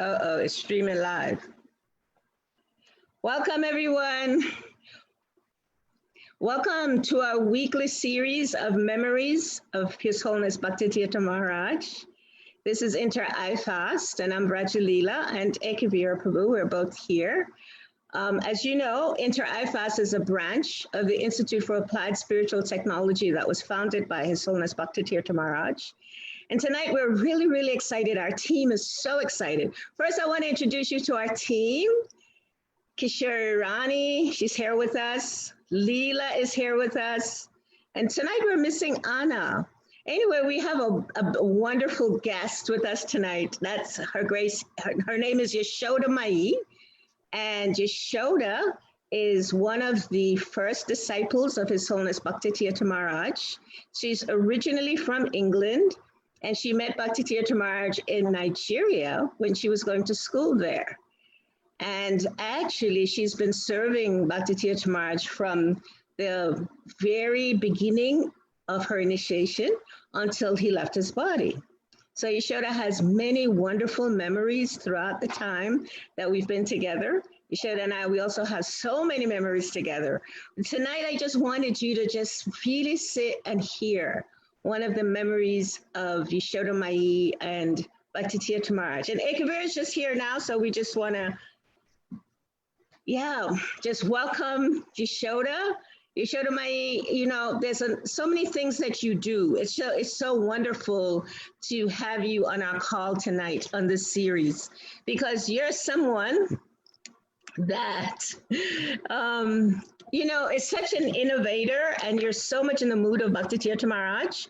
Uh-oh, it's streaming live. Welcome, everyone. Welcome to our weekly series of memories of His Holiness Bhakti Tirtha Maharaj. This is Inter I-Fast, and I'm Rajaleela and Ekavira Prabhu. We're both here. As you know, Inter I-Fast is a branch of the Institute for Applied Spiritual Technology that was founded by His Holiness Bhakti Tirtha Maharaj. And tonight we're really, really excited. Our team is so excited. First, I want to introduce you to our team. Kishore Rani, she's here with us. Leela is here with us. And tonight we're missing Anna. Anyway, we have a wonderful guest with us tonight. That's her grace. Her name is Yasodamayi. And Yashoda is one of the first disciples of His Holiness Bhakti Tirtha Maharaj. She's originally from England, and she met Bhakti Tirtha Maharaj in Nigeria when she was going to school there. And actually, she's been serving Bhakti Tirtha Maharaj from the very beginning of her initiation until he left his body. So Yashoda has many wonderful memories throughout the time that we've been together. Yashoda and I, we also have so many memories together. Tonight, I just wanted you to just really sit and hear one of the memories of Yasodamayi and Bhakti Tirtha Maharaj. And Ekavir is just here now, so we just want to, just welcome Yashoda. Yasodamayi, you know, there's so many things that you do. It's so wonderful to have you on our call tonight on this series, because you're someone that, you know, is such an innovator, and you're so much in the mood of Bhakti Tirtha Maharaj.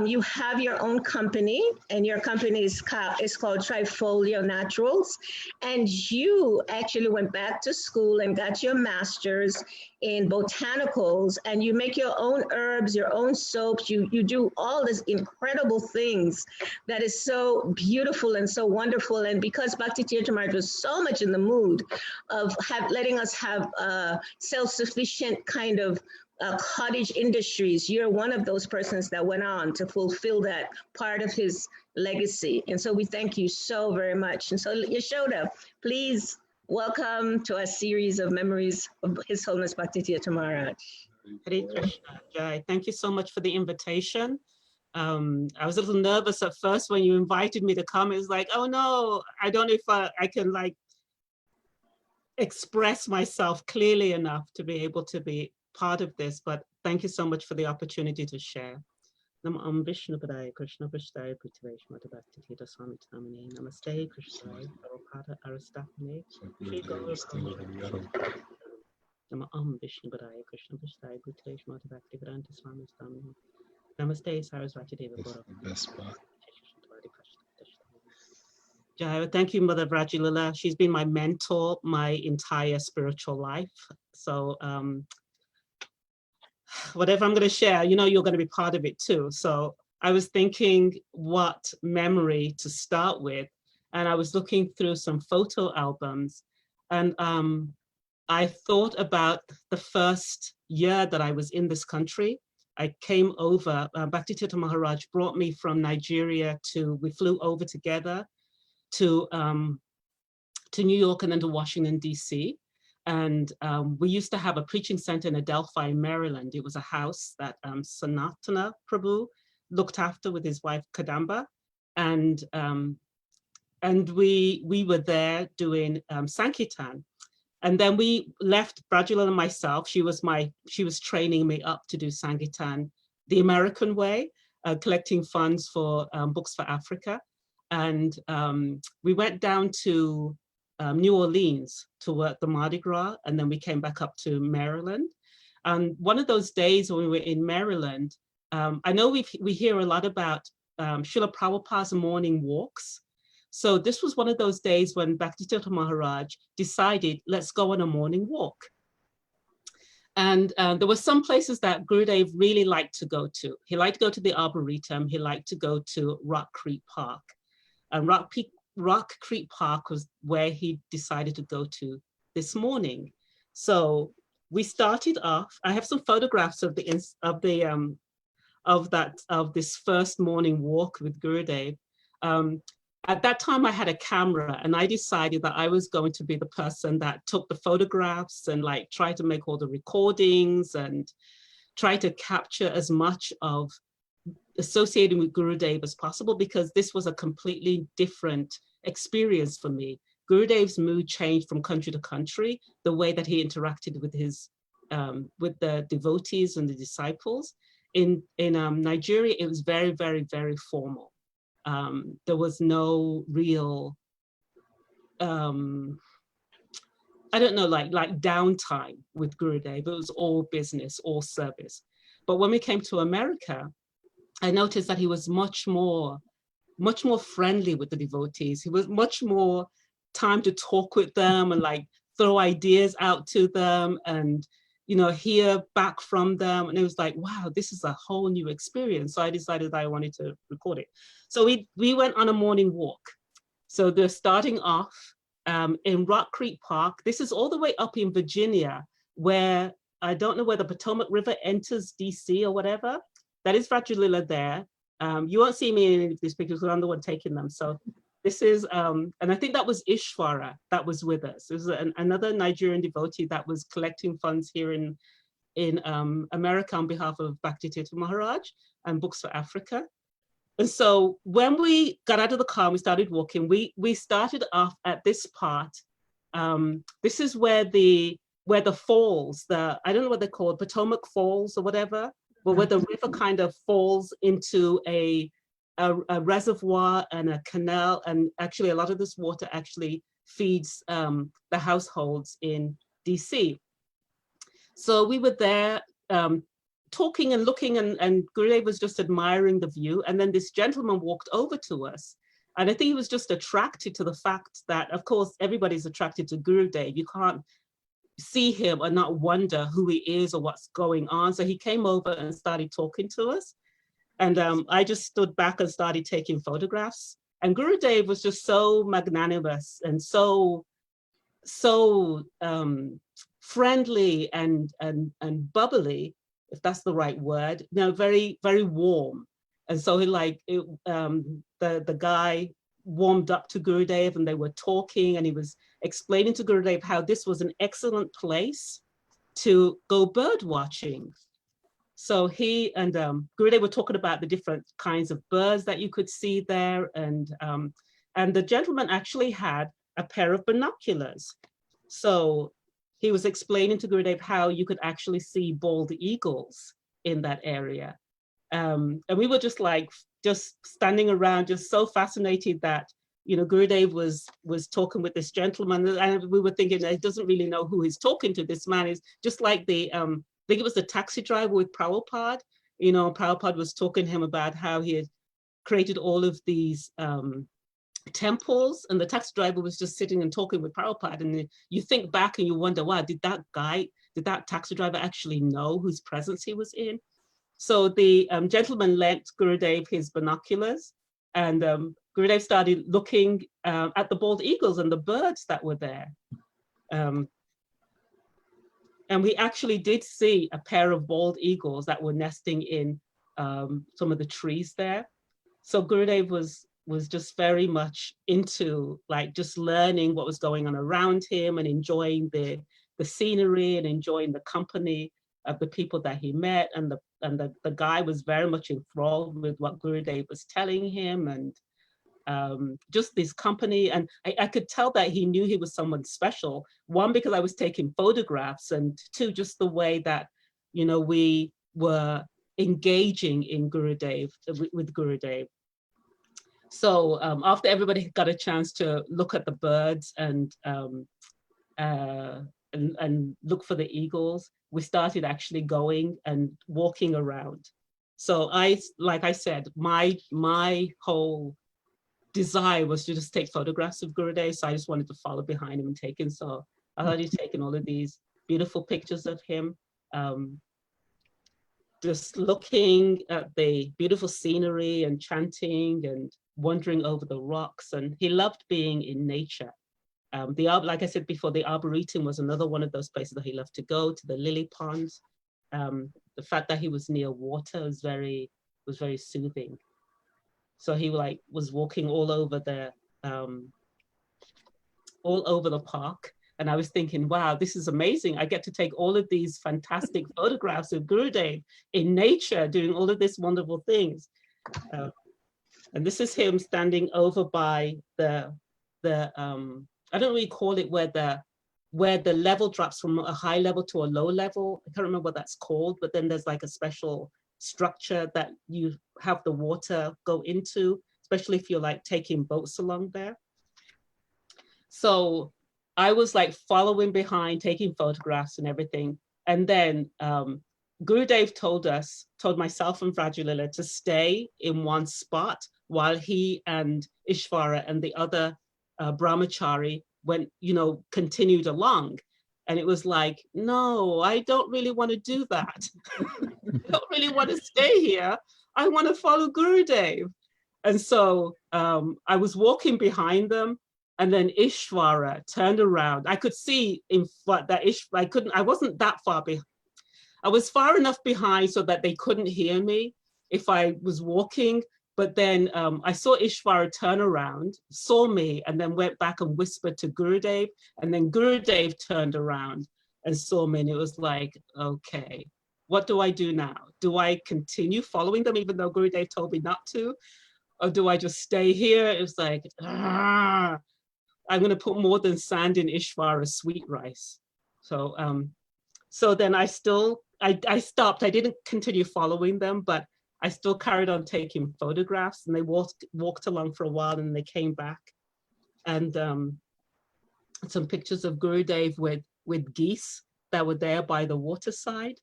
You have your own company, and your company is called Trifolio Naturals. And you actually went back to school and got your master's in botanicals, and you make your own herbs, your own soaps. You do all these incredible things that is so beautiful and so wonderful. And because Bhakti Tirtha Maharaj was so much in the mood of letting us have self-sufficient kind of cottage industries, you're one of those persons that went on to fulfill that part of his legacy. And so we thank you so very much. And so Yashoda, please welcome to our series of memories of His Holiness Bhakti Tirtha Maharaj. Hare Krishna, Jai. Thank you so much for the invitation. I was a little nervous at first when you invited me to come. It was like, oh no, I don't know if I can like express myself clearly enough to be able to be part of this, but thank you so much for the opportunity to share. Namaste Krishna Prasthaya Prithvesh Mata Bhakti Tirtha Swami Tamini. Namaste Krishna Prabhupada Arastapane. Shri Guru Namaste Vishnu Padaya Krishna Prasthaya Prithvesh Mata Bhakti Vedanta Swami Tamini. Namaste Saraswati Deva Guru. Jai, thank you, Mother Rajaleela. She's been my mentor my entire spiritual life. So whatever I'm going to share, you know, you're going to be part of it too. So I was thinking what memory to start with, and I was looking through some photo albums, and I thought about the first year that I was in this country. I came over, Bhakti Tirtha Maharaj brought me from Nigeria we flew over together to New York and then to Washington, DC. And we used to have a preaching center in Adelphi, Maryland. It was a house that Sanatana Prabhu looked after with his wife Kadamba. And we were there doing Sankirtan. And then we left, Rajaleela and myself. She was training me up to do Sankirtan the American way, collecting funds for Books for Africa. And we went down to New Orleans to work the Mardi Gras, and then we came back up to Maryland. And one of those days when we were in Maryland, I know we hear a lot about Srila Prabhupada's morning walks. So this was one of those days when Bhakti Tirtha Maharaj decided, let's go on a morning walk. And there were some places that Gurudev really liked to go to. He liked to go to the Arboretum. He liked to go to Rock Creek Park. And Rock Creek Park was where he decided to go to this morning. So we started off. I have some photographs of this first morning walk with Gurudev. at that time I had a camera, and I decided that I was going to be the person that took the photographs and like try to make all the recordings and try to capture as much of associating with Gurudev as possible, because this was a completely different experience for me. Gurudev's mood changed from country to country, the way that he interacted with his with the devotees and the disciples. In Nigeria, it was very, very, very formal. There was no real, I don't know, like downtime with Gurudev. It was all business, all service. But when we came to America, I noticed that he was much more friendly with the devotees. He was much more time to talk with them and like throw ideas out to them and, you know, hear back from them. And it was like, wow, this is a whole new experience. So I decided that I wanted to record it. So we went on a morning walk. So they're starting off in Rock Creek Park. This is all the way up in Virginia, where I don't know where the Potomac River enters DC or whatever. That is Rajulila there. You won't see me in any of these pictures because I'm the one taking them. So this is, and I think that was Ishvara that was with us. It was another Nigerian devotee that was collecting funds here in America on behalf of Bhakti Tirtha Maharaj and Books for Africa. And so when we got out of the car, we started walking. We started off at this part. This is where the falls, I don't know what they're called, Potomac Falls or whatever, but where the river kind of falls into a reservoir and a canal. And actually a lot of this water actually feeds the households in DC. So we were there talking and looking, and Gurudev was just admiring the view. And then this gentleman walked over to us. And I think he was just attracted to the fact that, of course, everybody's attracted to Gurudev. You can't see him and not wonder who he is or what's going on. So he came over and started talking to us. And I just stood back and started taking photographs. And Gurudev was just so magnanimous and so friendly and bubbly, if that's the right word. You know, very, very warm. And so he the guy warmed up to Gurudev and they were talking, and he was explaining to Gurudev how this was an excellent place to go bird watching. So he and Gurudev were talking about the different kinds of birds that you could see there. And the gentleman actually had a pair of binoculars. So he was explaining to Gurudev how you could actually see bald eagles in that area. And we were just standing around, just so fascinated that, you know, Gurudev was talking with this gentleman, and we were thinking that he doesn't really know who he's talking to. This man is just like the, I think it was the taxi driver with Prabhupada. You know, Prabhupada was talking to him about how he had created all of these temples, and the taxi driver was just sitting and talking with Prabhupada. And you think back and you wonder, wow, did that taxi driver actually know whose presence he was in? So the gentleman lent Gurudev his binoculars, and Gurudev started looking at the bald eagles and the birds that were there. And we actually did see a pair of bald eagles that were nesting in some of the trees there. So Gurudev was just very much into like just learning what was going on around him and enjoying the scenery and enjoying the company of the people that he met. And the guy was very much enthralled with what Gurudev was telling him, and just this company. And I could tell that he knew he was someone special. One, because I was taking photographs, and two, just the way that, you know, we were engaging in Gurudev, with Gurudev. So after everybody got a chance to look at the birds and look for the eagles, we started actually going and walking around. So like I said, my whole desire was to just take photographs of Gurudev. So I just wanted to follow behind him and take him. So I started taking all of these beautiful pictures of him, just looking at the beautiful scenery and chanting and wandering over the rocks. And he loved being in nature. Like I said before, the Arboretum was another one of those places that he loved to go to, the lily ponds. The fact that he was near water was very soothing. So he like was walking all over the park. And I was thinking, wow, this is amazing. I get to take all of these fantastic photographs of Gurudev in nature, doing all of these wonderful things. And this is him standing over by the I don't really call it where the level drops from a high level to a low level. I can't remember what that's called, but then there's like a special structure that you have the water go into, especially if you're like taking boats along there. So I was like following behind, taking photographs and everything. And then Gurudev told myself and Vrajulila to stay in one spot while he and Ishvara and the other brahmachari went, continued along. And it was like, no, I don't really want to do that. I don't really want to stay here. I want to follow Gurudev. And so I was walking behind them, and then Ishvara turned around. I could see in front that I wasn't that far behind. I was far enough behind so that they couldn't hear me if I was walking. But then I saw Ishvara turn around, saw me, and then went back and whispered to Gurudev. And then Gurudev turned around and saw me. And it was like, okay, what do I do now? Do I continue following them even though Gurudev told me not to? Or do I just stay here? It was like, I'm going to put more than sand in Ishvara's sweet rice. So then I stopped. I didn't continue following them, but I still carried on taking photographs, and they walked along for a while, and they came back. And some pictures of Gurudev with geese that were there by the waterside.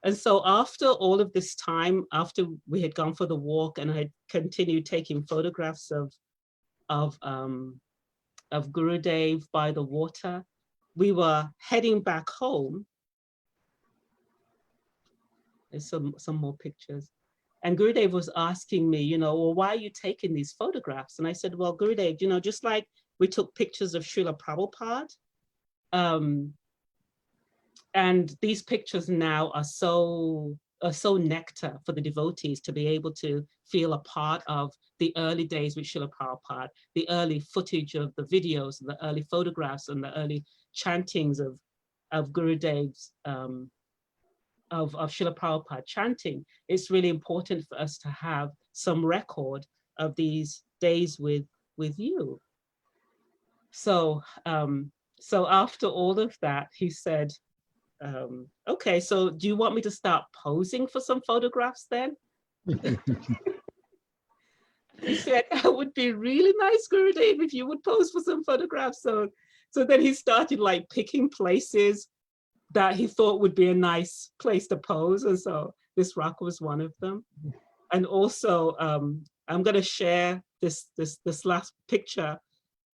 And so after all of this time, after we had gone for the walk and I had continued taking photographs of Gurudev by the water, we were heading back home. There's some more pictures. And Gurudev was asking me, well, why are you taking these photographs? And I said, well, Gurudev, just like we took pictures of Srila Prabhupada, and these pictures now are so nectar for the devotees to be able to feel a part of the early days with Srila Prabhupada, the early footage of the videos and the early photographs and the early chantings of Gurudev's, of Srila Prabhupada chanting. It's really important for us to have some record of these days with you. So after all of that, he said, okay, so do you want me to start posing for some photographs then? He said, that would be really nice, Gurudev, if you would pose for some photographs. So then he started like picking places that he thought would be a nice place to pose. And so this rock was one of them. And also, I'm going to share this last picture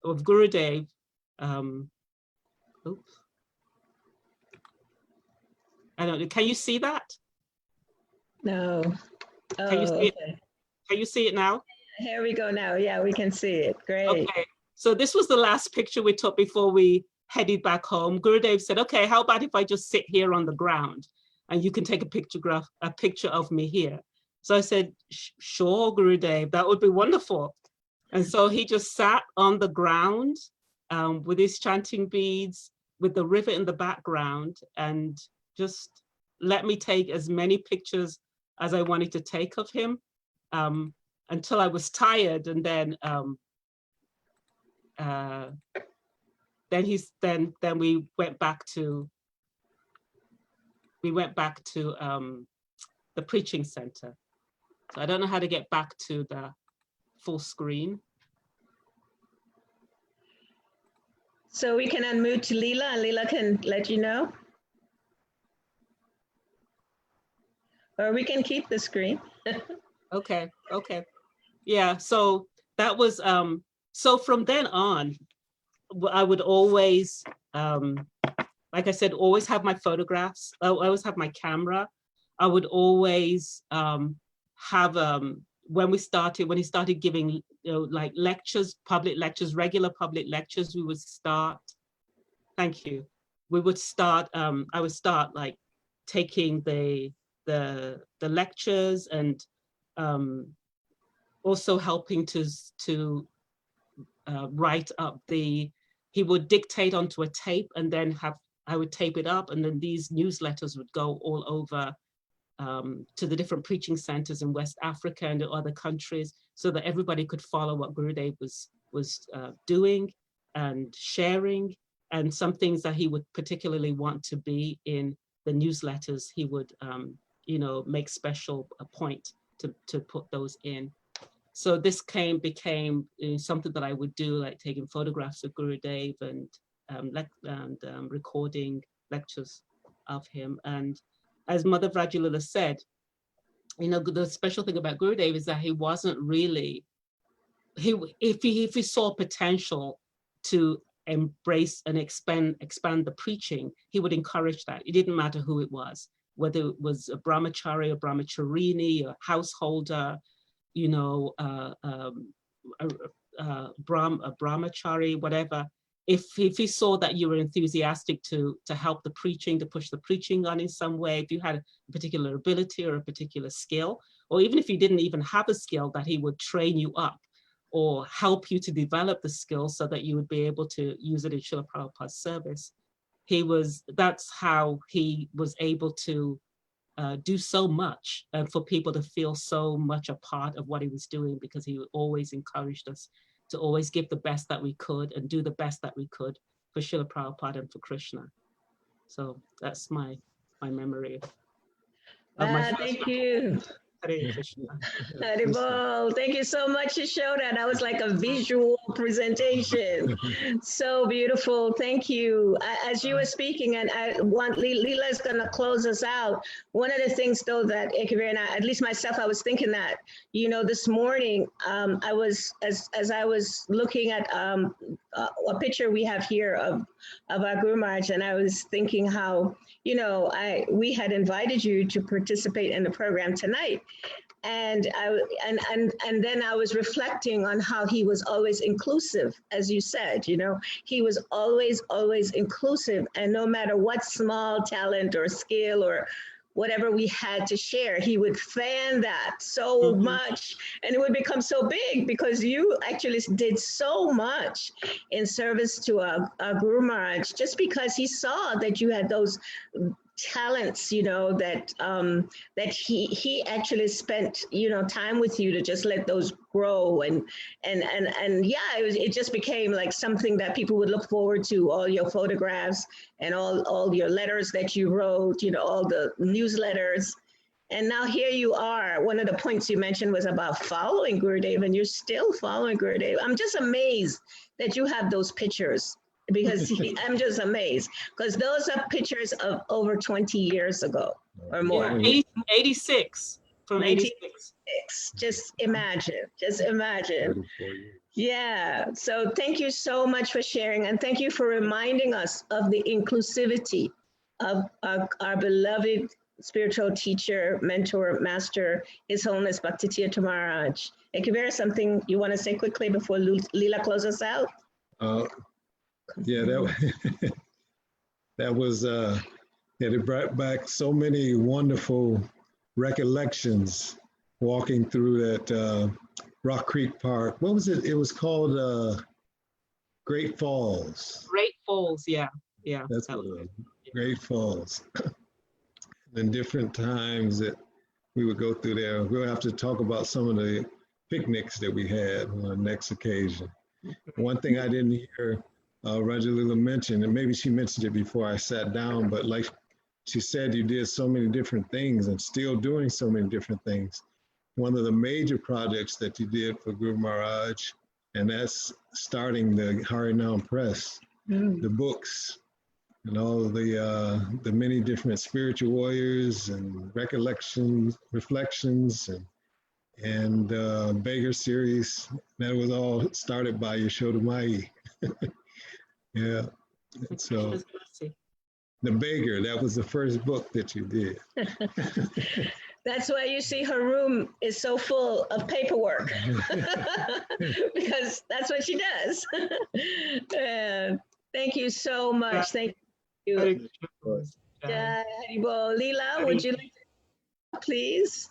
of Gurudev. Oops. I don't know. Can you see that? No. Oh, can you see it? Can you see it now? Here we go now. Yeah, we can see it. Great. Okay. So this was the last picture we took before we headed back home. Gurudev said, okay, how about if I just sit here on the ground and you can take a picture of me here? So I said, sure, Gurudev, that would be wonderful. And so he just sat on the ground with his chanting beads, with the river in the background, and just let me take as many pictures as I wanted to take of him until I was tired. And then then we went back to the preaching center. So I don't know how to get back to the full screen. So we can unmute to Leela, and Leela can let you know. Or we can keep the screen. Okay. Yeah, so that was, so from then on, I would always, like I said, always have my photographs. I always have my camera. I would always have, when he started giving, like lectures, public lectures, regular public lectures, we would start, thank you. We would start, I would start like taking the lectures and also helping to write up he would dictate onto a tape, and then I would tape it up, and then these newsletters would go all over to the different preaching centers in West Africa and other countries, so that everybody could follow what Gurudev was doing and sharing, and some things that he would particularly want to be in the newsletters, he would make special a point to put those in. So this became something that I would do, like taking photographs of Gurudev and recording lectures of him. And as Mother Vrajulila said, the special thing about Gurudev is that he wasn't really, if he saw potential to embrace and expand the preaching, he would encourage that. It didn't matter who it was, whether it was a brahmachari or brahmacharini, a householder, a brahmachari, whatever. If he saw that you were enthusiastic to help the preaching, to push the preaching on in some way, if you had a particular ability or a particular skill, or even if you didn't even have a skill, that he would train you up or help you to develop the skill so that you would be able to use it in Srila Prabhupada's service. That's how he was able to do so much and for people to feel so much a part of what he was doing, because he always encouraged us to always give the best that we could and do the best that we could for Srila Prabhupada and for Krishna. So that's my memory of my first. Thank you. Hare Krishna. Haribol. Thank you so much, Yashoda. That was like a visual presentation. So beautiful. Thank you. As you were speaking, and I want Leela's going to close us out. One of the things, though, that Ekavir and I, at least myself, I was thinking that, this morning, I was, as I was looking at a picture we have here of our Guru Maharaj, and I was thinking how, we had invited you to participate in the program tonight. And then I was reflecting on how he was always inclusive, as you said, he was always inclusive, and no matter what small talent or skill or whatever we had to share, he would fan that so much, and it would become so big because you actually did so much in service to our Guru Maharaj, just because he saw that you had those talents, that he actually spent, time with you to just let those grow, and yeah, it just became like something that people would look forward to, all your photographs and all your letters that you wrote, all the newsletters. And now here you are. One of the points you mentioned was about following Gurudev, and you're still following Gurudev. I'm just amazed that you have those pictures, because I'm just amazed, because those are pictures of over 20 years ago or more. Yeah, 86, from 86. Just imagine. Yeah, so thank you so much for sharing, and thank you for reminding us of the inclusivity of our beloved spiritual teacher, mentor, master, His Holiness Bhakti Tirtha Maharaj. Ekavira, something you want to say quickly before Leela closes us out? Yeah, that was it brought back so many wonderful recollections walking through that Rock Creek Park. What was it? It was called Great Falls. Great Falls, yeah. That's what it was. Great Falls. And different times that we would go through there. We'll have to talk about some of the picnics that we had on the next occasion. One thing I didn't hear Rajulila mentioned, and maybe she mentioned it before I sat down, but like she said, you did so many different things and still doing so many different things. One of the major projects that you did for Guru Maharaj, and that's starting the Harinam Press, the books, and all the many different spiritual warriors and recollections, reflections, and Beggar series. That was all started by Yasodamayi. Yeah, so the Beggar, that was the first book that you did. That's why you see her room is so full of paperwork, because that's what she does. Thank you so much. Thank you. Leela, would you like to, please?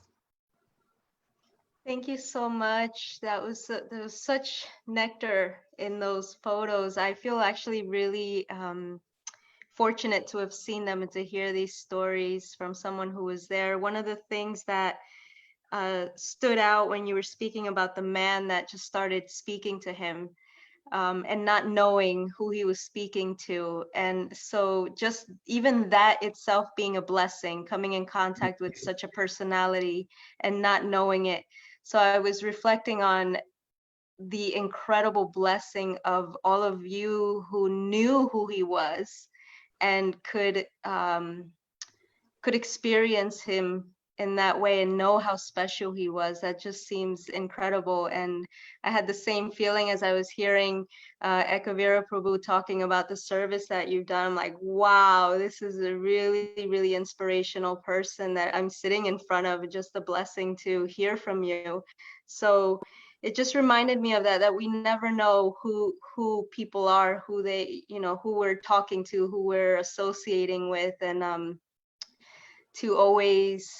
Thank you so much. There was such nectar in those photos. I feel actually really fortunate to have seen them and to hear these stories from someone who was there. One of the things that stood out when you were speaking about the man that just started speaking to him, and not knowing who he was speaking to. And so just even that itself being a blessing, coming in contact with such a personality and not knowing it. So I was reflecting on the incredible blessing of all of you who knew who he was and could experience him in that way and know how special he was. That just seems incredible. And I had the same feeling as I was hearing Ekavira Prabhu talking about the service that you've done. I'm like, wow, this is a really, really inspirational person that I'm sitting in front of. Just a blessing to hear from you. So it just reminded me of that we never know who people are, who they, who we're talking to, who we're associating with, and to always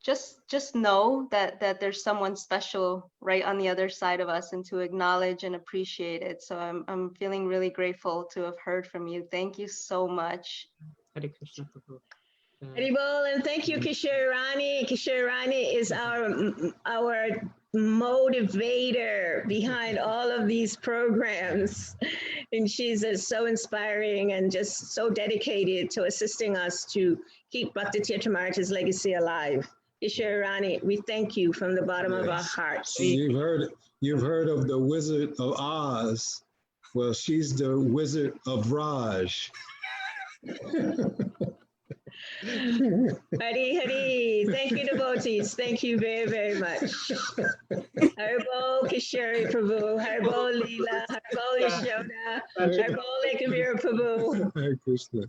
just know that there's someone special right on the other side of us, and to acknowledge and appreciate it. So I'm feeling really grateful to have heard from you. Thank you so much. Hare Krishna Prabhu. Haribol, and thank you, Kishorani. Kishorani is our motivator behind all of these programs. And she's so inspiring and just so dedicated to assisting us to keep Bhakti Tirtha Maharaj's legacy alive. Kishorani, we thank you from the bottom of our hearts. You've heard of the Wizard of Oz. Well, she's the Wizard of Raj. Hari Hari, thank you, devotees. Thank you very, very much. Haribol Kishori Prabhu, Haribol Leela, Haribol Yashoda, Haribol Ekavira Prabhu. Hare Krishna.